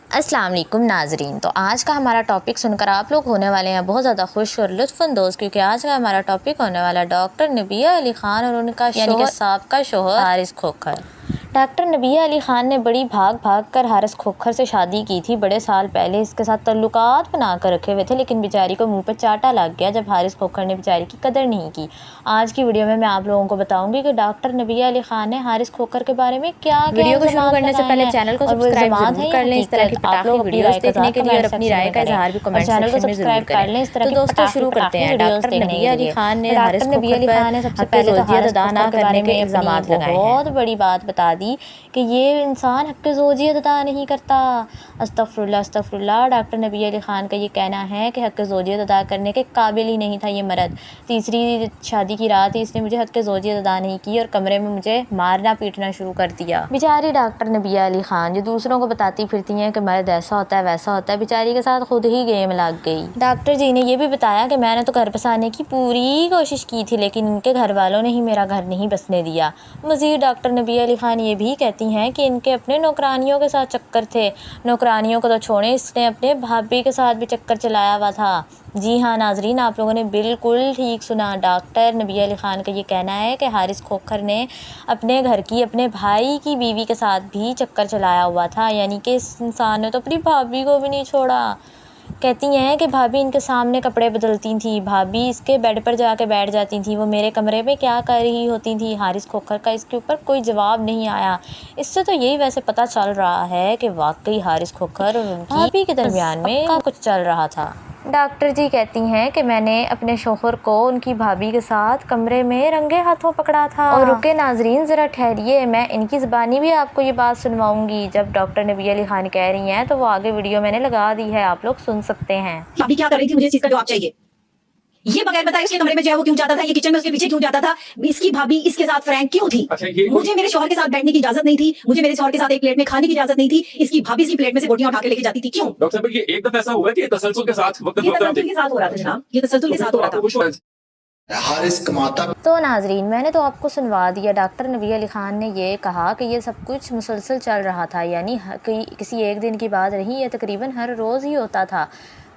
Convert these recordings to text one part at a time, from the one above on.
अस्सलाम वालेकुम नाजरीन। तो आज का हमारा टॉपिक सुनकर आप लोग होने वाले हैं बहुत ज़्यादा खुश और लुत्फ़ अंदोज़, क्योंकि आज का हमारा टॉपिक होने वाला डॉक्टर नबिया अली ख़ान और उनका यानी कि साबका शौहर हारिस खोखर। डॉक्टर नबिया अली ख़ान ने बड़ी भाग कर हारिस खोखर से शादी की थी। बड़े साल पहले इसके साथ तल्लुकात बना कर रखे हुए थे, लेकिन बेचारी को मुंह पे चाटा लग गया जब हारिस खोखर ने बेचारी की कदर नहीं की। आज की वीडियो में मैं आप लोगों को बताऊंगी कि डॉक्टर नबिया अली ख़ान ने हारिस खोखर के बारे में क्या वीडियो को शुरू करने से पहले चैनल को सब्सक्राइब जरूर कर लें। इस तरह की आप लोग वीडियोस देखने के लिए और अपनी राय का इजहार भी कमेंट सेक्शन में सब्सक्राइब कर लें। इस तरह के दोस्तों शुरू करते हैं। डॉक्टर नबिया अली ख़ान ने हारिस खोखर पर सबसे पहले तो हारिस अदा ना करने के इल्ज़ामात लगाए। बहुत बड़ी बात बता दी कि ये इंसान हक़ ज़ौजियत अदा नहीं करता। अस्तग़फिरुल्लाह अस्तग़फिरुल्लाह। डॉक्टर नबिया अली ख़ान का ये कहना है कि हक़ ज़ौजियत अदा करने के काबिल ही नहीं था ये मर्द। तीसरी शादी की रात ही इसने मुझे हक़ ज़ौजियत अदा नहीं की और कमरे में मुझे मारना पीटना शुरू कर दिया। बेचारी डॉक्टर नबिया अली ख़ान जो दूसरों को बताती फिरती हैं कि मर्द ऐसा होता है वैसा होता है, बेचारी के साथ खुद ही गेम लग गई। डॉक्टर जी ने यह भी बताया कि मैंने तो घर बसाने की पूरी कोशिश की थी, लेकिन इनके घर वालों ने ही मेरा घर नहीं बसने दिया। मज़ीद डॉक्टर नबिया अली ख़ान ये भी कहती हैं कि इनके अपने नौकरानियों के साथ चक्कर थे। नौकरानियों को तो छोड़ें, इसने अपने भाभी के साथ भी चक्कर चलाया हुआ था। जी हाँ नाजरीन, आप लोगों ने बिल्कुल ठीक सुना। डॉक्टर नबिया अली ख़ान का ये कहना है कि हारिस खोखर ने अपने घर की अपने भाई की बीवी के साथ भी चक्कर चलाया हुआ था, यानी कि इस इंसान ने तो अपनी भाभी को भी नहीं छोड़ा। कहती हैं कि भाभी इनके सामने कपड़े बदलती थी, भाभी इसके बेड पर जाके बैठ जाती थी, वो मेरे कमरे में क्या कर रही होती थी। हारिस खोखर का इसके ऊपर कोई जवाब नहीं आया। इससे तो यही वैसे पता चल रहा है कि वाकई हारिस खोखर और उनकी भाभी के दरमियान में कुछ चल रहा था। डॉक्टर जी कहती हैं कि मैंने अपने शौहर को उनकी भाभी के साथ कमरे में रंगे हाथों पकड़ा था। और रुके नाजरीन, ज़रा ठहरिए, मैं इनकी ज़बानी भी आपको ये बात सुनवाऊंगी। जब डॉक्टर नबिया अली ख़ान कह रही हैं तो वो आगे वीडियो मैंने लगा दी है, आप लोग सुन सकते हैं। भाभी क्या कर रही थी, मुझे इस चीज का जवाब चाहिए। ये बगैर बताए उसके कमरे में जो है वो क्यों जाता था, ये किचन में उसके पीछे क्यों जाता था, इसकी भाभी इसके साथ फ्रैंक क्यों थी। मुझे मेरे शौहर के साथ बैठने की इजाजत नहीं थी, मुझे मेरे शौहर के साथ एक प्लेट में खाने की इजाजत नहीं थी, इसकी भाभी इसकी प्लेट में से बोटियां उठा के लेके जाती थी। क्यों डॉक्टर साहब, ये एक दफा ऐसा हुआ कि तसलसल के साथ ये तसलसल के साथ हो रहा था जनाब, ये तसलसल के साथ हो रहा था। हारिस कमाता। तो नाजरीन, मैंने तो आपको सुनवा दिया। डॉक्टर नबिया अली ख़ान ने ये कहा कि ये सब कुछ मुसलसल चल रहा था, यानी किसी एक दिन की बात नहीं, ये तकरीबन हर रोज़ ही होता था।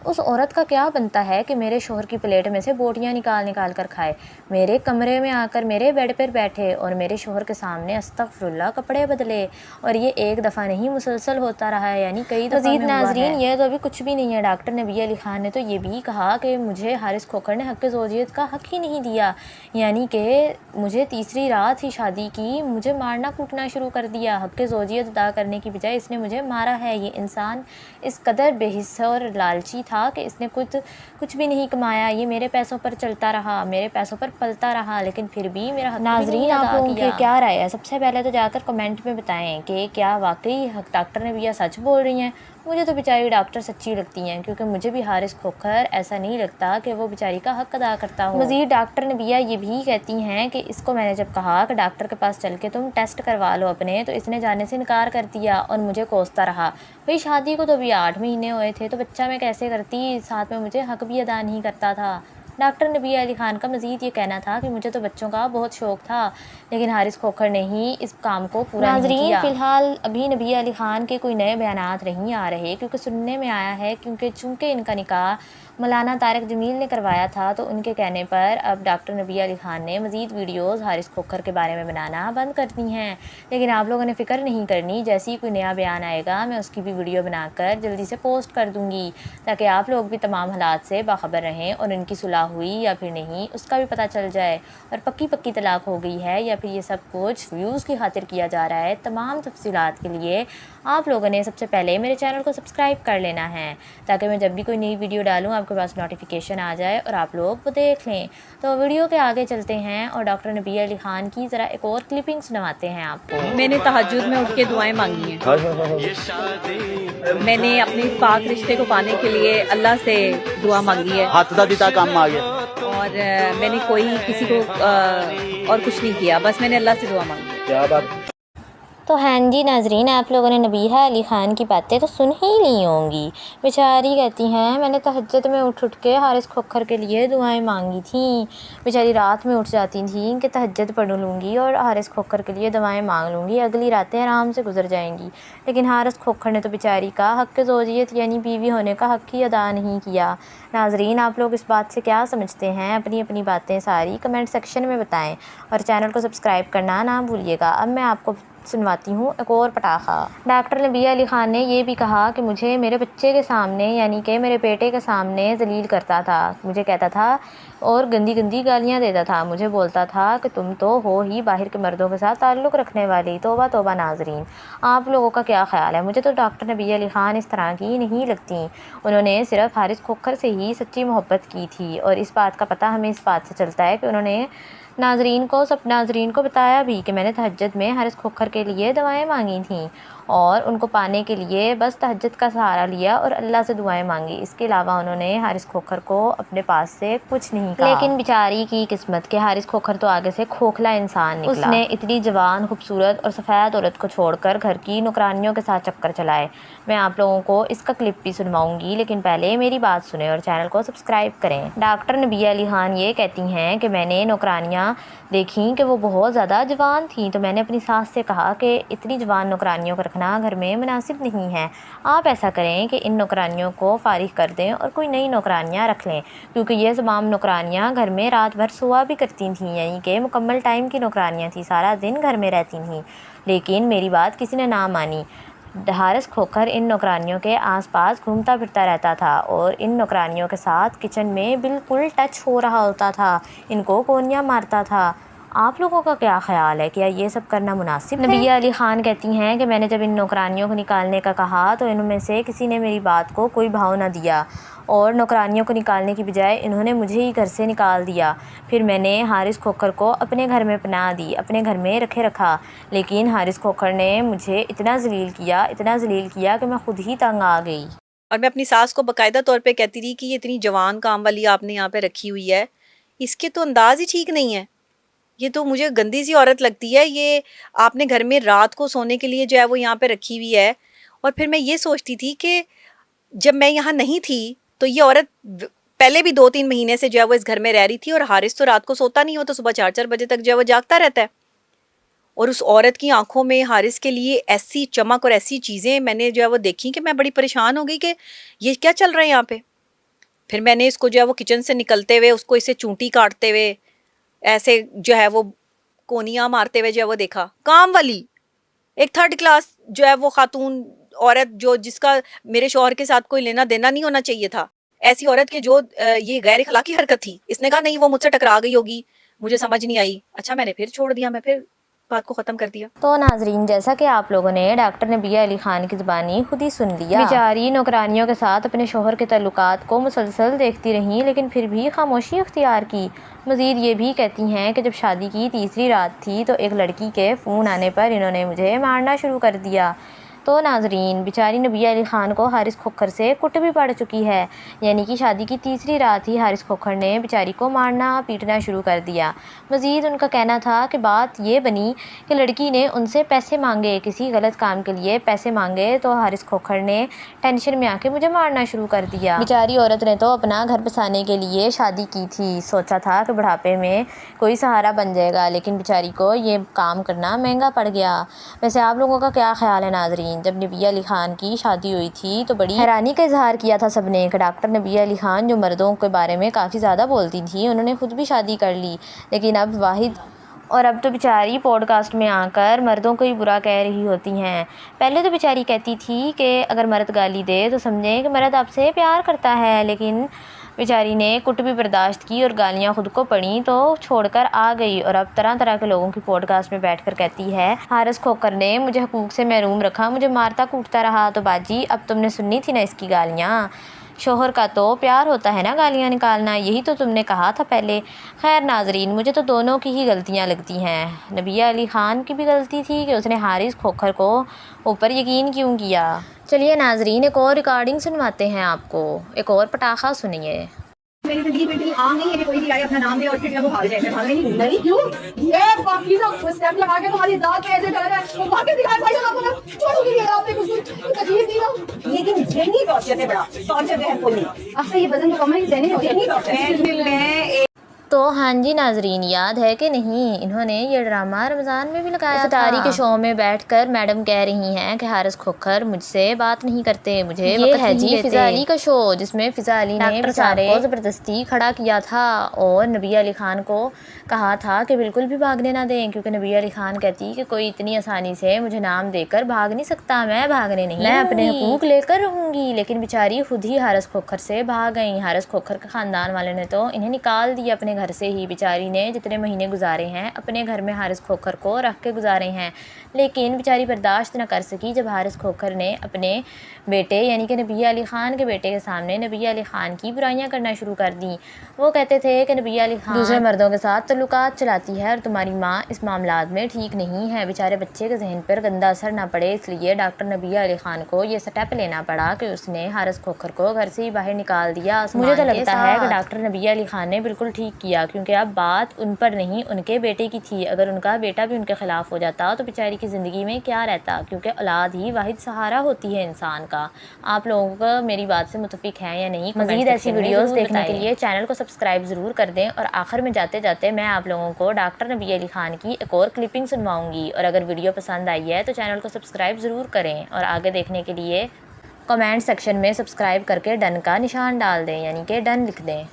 उस औरत का क्या बनता है कि मेरे शोहर की प्लेट में से बोटियां निकाल कर खाए, मेरे कमरे में आकर मेरे बेड पर बैठे और मेरे शोहर के सामने अस्तग़फिरुल्लाह कपड़े बदले। और ये एक दफ़ा नहीं मुसलसल होता रहा है, यानी कई दफ़ा। मज़ीद नाज़रीन, ये तो अभी कुछ भी नहीं है। डॉक्टर नबिया अली ख़ान ने तो ये भी कहा कि मुझे हारिस खोखर ने हक़ ज़ौजियत का हक़ ही नहीं दिया, यानी कि मुझे तीसरी रात ही शादी की, मुझे मारना कूटना शुरू कर दिया। हक़ ज़ौजियत अदा करने की बजाय इसने मुझे मारा है। ये इंसान इस कदर बेहिस और लालची था कि इसने कुछ भी नहीं कमाया, ये मेरे पैसों पर चलता रहा, मेरे पैसों पर पलता रहा, लेकिन फिर भी मेरा नाजरीन आप लोगों की क्या राय है? सबसे पहले तो जाकर कमेंट में बताएं कि क्या वाकई डॉक्टर नबिया सच बोल रही हैं। मुझे तो बेचारी डॉक्टर सच्ची लगती हैं, क्योंकि मुझे भी हारिस खोखर ऐसा नहीं लगता कि वो बेचारी का हक़ अदा करता हो। मज़ीद डॉक्टर नबिया ये भी कहती हैं कि इसको मैंने जब कहा कि डॉक्टर के पास चल के तुम टेस्ट करवा लो अपने, तो इसने जाने से इनकार कर दिया और मुझे कोसता रहा। भाई शादी को तो अभी 8 महीने हुए थे, तो बच्चा मैं कैसे करती, साथ में मुझे हक़ भी अदा नहीं करता था। डॉक्टर नबिया अली ख़ान का मज़ीद ये कहना था कि मुझे तो बच्चों का बहुत शौक़ था, लेकिन हारिस खोखर ने ही इस काम को पूरा नहीं किया। फ़िलहाल अभी नबिया अली ख़ान के कोई नए बयानात नहीं आ रहे, क्योंकि सुनने में आया है चूँकि इनका निकाह मौलाना तारिक जमील ने करवाया था, तो उनके कहने पर अब डॉक्टर नबिया अली ख़ान ने मज़ीद वीडियोज़ हारिस खोखर के बारे में बनाना बंद कर दी हैं। लेकिन आप लोगों ने फ़िक्र नहीं करनी, जैसे ही कोई नया बयान आएगा मैं उसकी भी वीडियो बनाकर जल्दी से पोस्ट कर दूँगी, ताकि आप लोग भी तमाम हालात से बाखबर रहें और इनकी सुलह हुई या फिर नहीं उसका भी पता चल जाए, और पक्की तलाक हो गई है या फिर ये सब कुछ व्यूज़ की खातिर किया जा रहा है। तमाम तफसीलात के लिए आप लोगों ने सबसे पहले मेरे चैनल को सब्सक्राइब कर लेना है, ताकि मैं जब भी कोई नई वीडियो डालूँ आपके पास नोटिफिकेशन आ जाए और आप लोग वो देख लें। तो वीडियो के आगे चलते हैं और डॉक्टर नबिया अली ख़ान की ज़रा एक और क्लिपिंग सुनवाते हैं आपको। मैंने तहज्जुद में उठ के दुआएं मांगी हैं। मैंने अपने पाक रिश्ते को पाने के लिए अल्लाह से दुआ मांगी है। काम आ गया। और मैंने कोई किसी को और कुछ नहीं किया, बस मैंने अल्लाह से दुआ मांगी है। क्या बात। تو ہاں جی ناظرین، آپ لوگوں نے نبیہہ علی خان کی باتیں تو سن ہی لی ہوں گی۔ بیچاری کہتی ہیں میں نے تہجد میں اٹھ کے حارث کھوکھر کے لیے دعائیں مانگی تھیں۔ بیچاری رات میں اٹھ جاتی تھیں کہ تہجد پڑھ لوں گی اور حارث کھوکھر کے لیے دعائیں مانگ لوں گی، اگلی راتیں آرام سے گزر جائیں گی۔ لیکن حارث کھوکھر نے تو بیچاری کا حق زوجیت یعنی بیوی ہونے کا حق ہی ادا نہیں کیا۔ ناظرین، آپ لوگ اس بات سے کیا سمجھتے ہیں؟ اپنی اپنی باتیں ساری کمنٹ سیکشن میں بتائیں اور چینل کو سبسکرائب کرنا نہ بھولیے گا۔ اب میں آپ کو سنواتی ہوں ایک اور پٹاخہ۔ ڈاکٹر نبیہہ علی خان نے یہ بھی کہا کہ مجھے میرے بچے کے سامنے یعنی کہ میرے بیٹے کے سامنے ذلیل کرتا تھا، مجھے کہتا تھا اور گندی گندی گالیاں دیتا تھا، مجھے بولتا تھا کہ تم تو ہو ہی باہر کے مردوں کے ساتھ تعلق رکھنے والی۔ توبہ توبہ ناظرین، آپ لوگوں کا کیا خیال ہے؟ مجھے تو ڈاکٹر نبیہہ علی خان اس طرح کی نہیں لگتی۔ انہوں نے صرف حارث کھوکھر سے ہی سچی محبت کی تھی، اور اس بات کا پتہ ہمیں اس بات سے چلتا ہے کہ انہوں نے سب ناظرین کو بتایا بھی کہ میں نے تہجد میں حارث کھوکھر کے لیے دعائیں مانگی تھیں اور ان کو پانے کے لیے بس تہجد کا سہارا لیا اور اللہ سے دعائیں مانگی۔ اس کے علاوہ انہوں نے حارث کھوکھر کو اپنے پاس سے کچھ نہیں کہا۔ لیکن بیچاری کی قسمت کہ حارث کھوکھر تو آگے سے کھوکھلا انسان نکلا۔ اس نے اتنی جوان، خوبصورت اور سفید عورت کو چھوڑ کر گھر کی نوکرانیوں کے ساتھ چکر چلائے۔ میں آپ لوگوں کو اس کا کلپ بھی سنواؤں گی، لیکن پہلے میری بات سنیں اور چینل کو سبسکرائب کریں۔ ڈاکٹر نبیہہ علی خان یہ کہتی ہیں کہ میں نے نوکرانیاں دیکھیں کہ وہ بہت زیادہ جوان تھیں، تو میں نے اپنی ساس سے کہا کہ اتنی جوان نوکرانیوں کو رکھنا گھر میں مناسب نہیں ہے، آپ ایسا کریں کہ ان نوکرانیوں کو فارغ کر دیں اور کوئی نئی نوکرانیاں رکھ لیں، کیونکہ یہ تمام نوکرانیاں گھر میں رات بھر سوا بھی کرتی تھیں، یعنی کہ مکمل ٹائم کی نوکرانیاں تھیں، سارا دن گھر میں رہتی تھیں۔ لیکن میری بات کسی نے نہ مانی۔ حارث کھوکھر ان نوکرانیوں کے آس پاس گھومتا پھرتا رہتا تھا اور ان نوکرانیوں کے ساتھ کچن میں بالکل ٹچ ہو رہا ہوتا تھا، ان کو کونیاں مارتا تھا۔ آپ لوگوں کا کیا خیال ہے؟ کیا یہ سب کرنا مناسب ہے؟ نبیہہ علی خان کہتی ہیں کہ میں نے جب ان نوکرانیوں کو نکالنے کا کہا تو ان میں سے کسی نے میری بات کو کوئی بھاؤ نہ دیا اور نوکرانیوں کو نکالنے کی بجائے انہوں نے مجھے ہی گھر سے نکال دیا۔ پھر میں نے حارث کھوکھر کو اپنے گھر میں پناہ دی، اپنے گھر میں رکھا، لیکن حارث کھوکھر نے مجھے اتنا ذلیل کیا کہ میں خود ہی تنگ آ گئی۔ اور میں اپنی ساس کو باقاعدہ طور پہ کہتی تھی کہ یہ اتنی جوان کام والی آپ نے یہاں پہ رکھی ہوئی ہے، اس کے تو انداز ہی ٹھیک نہیں ہے، یہ تو مجھے گندی سی عورت لگتی ہے، یہ آپ نے گھر میں رات کو سونے کے لیے جو ہے وہ یہاں پہ رکھی ہوئی ہے۔ اور پھر میں یہ سوچتی تھی کہ جب میں یہاں نہیں تھی تو یہ عورت پہلے بھی 2-3 مہینے سے جو ہے وہ اس گھر میں رہ رہی تھی، اور حارث تو رات کو سوتا نہیں ہو تو صبح 4 بجے تک جو ہے وہ جاگتا رہتا ہے، اور اس عورت کی آنکھوں میں حارث کے لیے ایسی چمک اور ایسی چیزیں میں نے جو ہے وہ دیکھی کہ میں بڑی پریشان ہو گئی کہ یہ کیا چل رہا ہے یہاں پہ۔ پھر میں نے اس کو جو ہے وہ کچن سے نکلتے ہوئے اس کو اسے چونٹی کاٹتے ہوئے ایسے جو ہے وہ کونیاں مارتے ہوئے جو ہے وہ دیکھا۔ کام والی ایک 3rd کلاس جو ہے وہ خاتون عورت جس کا میرے شوہر کے ساتھ کوئی لینا دینا نہیں ہونا چاہیے تھا، ایسی عورت کے جو یہ غیر اخلاقی حرکت تھی، اس نے کہا نہیں وہ مجھ سے ٹکرا گئی ہوگی، مجھے سمجھ نہیں آئی۔ اچھا میں نے پھر چھوڑ دیا، میں پھر بات کو ختم کر دیا۔ تو ناظرین، جیسا کہ آپ لوگوں نے ڈاکٹر نبیہہ علی خان کی زبانی خود ہی سن لیا، بیچاری نوکرانیوں کے ساتھ اپنے شوہر کے تعلقات کو مسلسل دیکھتی رہیں لیکن پھر بھی خاموشی اختیار کی۔ مزید یہ بھی کہتی ہیں کہ جب شادی کی تیسری رات تھی تو ایک لڑکی کے فون آنے پر انہوں نے مجھے مارنا شروع کر دیا۔ تو ناظرین، بیچاری نبیہہ علی خان کو حارث کھوکھر سے کٹ بھی پڑ چکی ہے، یعنی کہ شادی کی تیسری رات ہی حارث کھوکھر نے بیچاری کو مارنا پیٹنا شروع کر دیا۔ مزید ان کا کہنا تھا کہ بات یہ بنی کہ لڑکی نے ان سے پیسے مانگے، کسی غلط کام کے لیے پیسے مانگے، تو حارث کھوکھر نے ٹینشن میں آ کے مجھے مارنا شروع کر دیا۔ بیچاری عورت نے تو اپنا گھر بسانے کے لیے شادی کی تھی، سوچا تھا کہ بڑھاپے میں کوئی سہارا بن جائے گا، لیکن بیچاری کو یہ کام کرنا مہنگا پڑ گیا۔ ویسے آپ لوگوں کا کیا خیال ہے ناظرین؟ جب نبیہہ علی خان کی شادی ہوئی تھی تو بڑی حیرانی کا اظہار کیا تھا سب نے کہ ڈاکٹر نبیہہ علی خان جو مردوں کے بارے میں کافی زیادہ بولتی تھی، انہوں نے خود بھی شادی کر لی، لیکن اب تو بیچاری پوڈ کاسٹ میں آ کر مردوں کو ہی برا کہہ رہی ہوتی ہیں۔ پہلے تو بیچاری کہتی تھی کہ اگر مرد گالی دے تو سمجھیں کہ مرد آپ سے پیار کرتا ہے، لیکن بیچاری نے کٹ بھی برداشت کی اور گالیاں خود کو پڑیں تو چھوڑ کر آ گئی، اور اب طرح طرح کے لوگوں کی پوڈ کاسٹ میں بیٹھ کر کہتی ہے حارث کھوکھر نے مجھے حقوق سے محروم رکھا، مجھے مارتا کوٹتا رہا۔ تو باجی اب تم نے سننی تھی نا اس کی گالیاں، شوہر کا تو پیار ہوتا ہے نا گالیاں نکالنا، یہی تو تم نے کہا تھا پہلے۔ خیر ناظرین، مجھے تو دونوں کی ہی غلطیاں لگتی ہیں، نبیہہ علی خان کی بھی غلطی تھی کہ اس نے حارث کھوکھر کو اوپر یقین کیوں کیا۔ چلیے ناظرین، ایک اور ریکارڈنگ سنواتے ہیں آپ کو، ایک اور پٹاخہ سنیے۔ मेरी जिंदगी में इतनी आम नहीं है कि कोई भी आए अपना नाम दे और फिर वो भाग जाए। मैं भागने नहीं नहीं क्यों? ये बाकी सब स्टेप लगा के तुम्हारी जात पे ऐसे चला जाए वो भागे दिखाए भाई साहब आपको छोड़ूंगी नहीं आपने कुछ तकलीफ दी ना। लेकिन जहनी टॉर्चर से बड़ा टॉर्चर जो है कोई नहीं। अब तो ये वजन तो कम है जहनी जहनी टॉर्चर मैं तो हाँ जी नाजरीन, याद है कि नहीं, इन्होंने ये ड्रामा रमज़ान में भी लगाया था। इफ्तारी के शो में बैठकर मैडम कह रही हैं कि हारिस खोखर मुझसे बात नहीं करते, मुझे ये है जी फिज़ा अली का शो, जिसमें फिज़ा अली ने बेचारे को ज़बरदस्ती खड़ा किया था और नबी अली ख़ान को कहा था कि बिल्कुल भी भागने ना दें, क्योंकि नबी अली ख़ान कहती कि कोई इतनी आसानी से मुझे नाम देकर भाग नहीं सकता, मैं भागने नहीं, मैं अपने हुकूक लेकर रहूँगी। लेकिन बेचारी खुद ही हारिस खोखर से भाग गई। हारिस खोखर के ख़ानदान वाले ने तो इन्हें निकाल दिया अपने घर से ही। बेचारी ने जितने महीने गुजारे हैं अपने घर में हारिस खोखर को रख के गुजारे हैं, लेकिन बेचारी बर्दाश्त न कर सकी जब हारिस खोखर ने अपने बेटे यानी कि नबी अली ख़ान के बेटे के सामने नबी अली ख़ान की बुराइयां करना शुरू कर दी। वो कहते थे कि नबी अली ख़ान दूसरे मर्दों के साथ तल्लुकात चलाती है और तुम्हारी माँ इस मामलात में ठीक नहीं है। बेचारे बच्चे के जहन पर गंदा असर ना पड़े, इसलिए डॉक्टर नबी अली ख़ान को ये स्टेप लेना पड़ा कि उसने हारिस खोखर को घर से ही बाहर निकाल दिया। मुझे तो लगता है कि डॉक्टर नबी अली ख़ान ने बिल्कुल ठीक किया, क्योंकि अब बात उन पर नहीं उनके बेटे की थी। अगर उनका बेटा भी उनके ख़िलाफ़ हो जाता तो बेचारी की ज़िंदगी में क्या रहता, क्योंकि औलाद ही वाहिद सहारा होती है इंसान का। आप लोगों को मेरी बात से मुतफिक हैं या नहीं? मज़ीद ऐसी वीडियोस देखने के लिए चैनल को सब्सक्राइब ज़रूर कर दें। और आखिर में जाते जाते मैं आप लोगों को डॉक्टर नबी अली ख़ान की एक और क्लिपिंग सुनवाऊँगी। और अगर वीडियो पसंद आई है तो चैनल को सब्सक्राइब ज़रूर करें और आगे देखने के लिए कमेंट सेक्शन में सब्सक्राइब करके डन का निशान डाल दें, यानी कि डन लिख दें।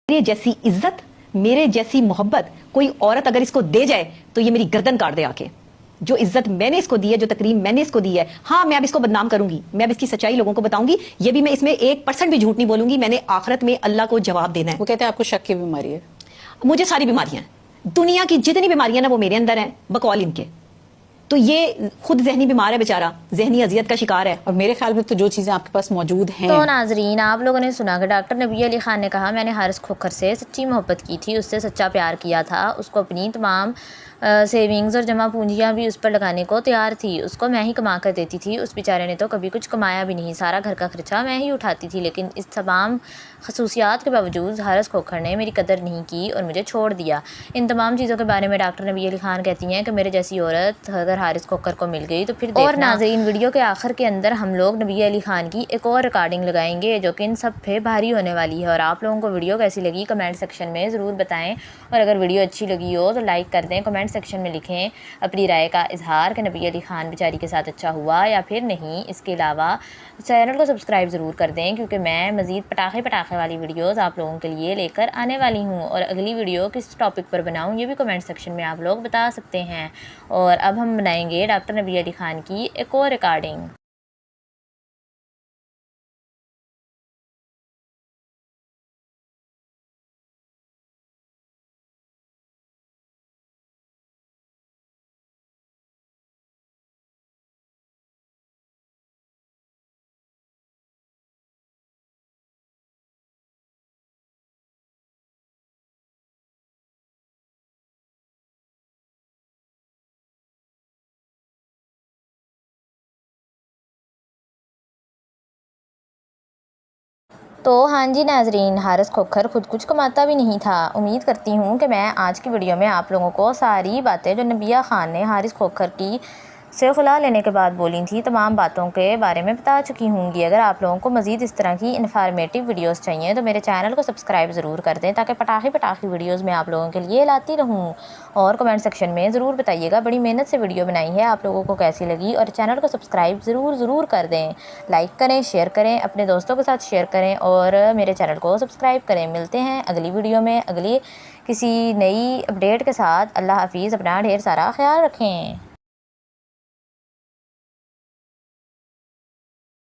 मेरे जैसी इज्जत, मेरे जैसी मोहब्बत कोई औरत अगर इसको दे जाए तो ये मेरी गर्दन काट दे आके। जो इज्जत मैंने इसको दी है, जो तकरीम मैंने इसको दी है, हाँ मैं अब इसको बदनाम करूंगी, मैं अब इसकी सच्चाई लोगों को बताऊंगी। ये भी मैं इसमें 1% भी झूठ नहीं बोलूंगी। मैंने आखिरत में अल्लाह को जवाब देना है। वो कहते हैं आपको शक की बीमारी है। मुझे सारी बीमारियां हैं, दुनिया की जितनी बीमारियां ना वो मेरे अंदर हैं बकौल इनके। तो ये खुद जहनी बीमार है बेचारा, जहनी अजियत का शिकार है। और मेरे ख्याल में तो जो चीज़ें आपके पास मौजूद हैं। तो नाजरीन, आप लोगों ने सुना कि डॉक्टर नबी अली ख़ान ने कहा मैंने हारिस खोखर से सच्ची मोहब्बत की थी, उससे सच्चा प्यार किया था, उसको अपनी तमाम सेविंग्स और जमा पूंजियाँ भी उस पर लगाने को तैयार थी, उसको मैं ही कमा कर देती थी। उस बेचारे ने तो कभी कुछ कमाया भी नहीं, सारा घर का खर्चा मैं ही उठाती थी। लेकिन इस तमाम खसूसियात के बावजूद हारिस खोखर ने मेरी कदर नहीं की और मुझे छोड़ दिया। इन तमाम चीज़ों के बारे में डॉक्टर नबी अली ख़ान कहती हैं कि मेरे जैसी औरत अगर हारिस खोखर को मिल गई तो फिर देखना। और नाज़रीन, वीडियो के आखिर के अंदर हम लोग नबी अली ख़ान की एक और रिकॉर्डिंग लगाएंगे जो कि इन सब पे भारी होने वाली है। और आप लोगों को वीडियो कैसी लगी कमेंट सेक्शन में ज़रूर बताएं। और अगर वीडियो अच्छी लगी हो तो लाइक कर दें, कमेंट सेक्शन में लिखें अपनी राय का इजहार कि नबी अली ख़ान बेचारी के साथ अच्छा हुआ या फिर नहीं। इसके अलावा चैनल को सब्सक्राइब ज़रूर कर दें, क्योंकि मैं मज़ीद पटाखे वाली वीडियोस आप लोगों के लिए लेकर आने वाली हूँ। और अगली वीडियो किस टॉपिक पर बनाऊँ ये भी कमेंट सेक्शन में आप लोग बता सकते हैं। और अब हम बनाएंगे डॉक्टर नबी अली ख़ान की एक और रिकॉर्डिंग। तो हाँ जी नाजरीन, हारिस खोखर खुद कुछ कमाता भी नहीं था। उम्मीद करती हूँ कि मैं आज की वीडियो में आप लोगों को सारी बातें जो नबिया ख़ान ने हारिस खोखर की से खुला लेने के बाद बोली थी तमाम बातों के बारे में बता चुकी होंगी। अगर आप लोगों को मज़ीद इस तरह की इन्फॉर्मेटिव वीडियोस चाहिए तो मेरे चैनल को सब्सक्राइब ज़रूर कर दें, ताकि पटाखे वीडियोस मैं आप लोगों के लिए लाती रहूं। और कमेंट सेक्शन में ज़रूर बताइएगा, बड़ी मेहनत से वीडियो बनाई है, आप लोगों को कैसी लगी। और चैनल को सब्सक्राइब ज़रूर कर दें, लाइक करें, शेयर करें, अपने दोस्तों के साथ शेयर करें और मेरे चैनल को सब्सक्राइब करें। मिलते हैं अगली वीडियो में अगली किसी नई अपडेट के साथ। अल्लाह हाफिज़, अपना ढेर सारा ख्याल रखें।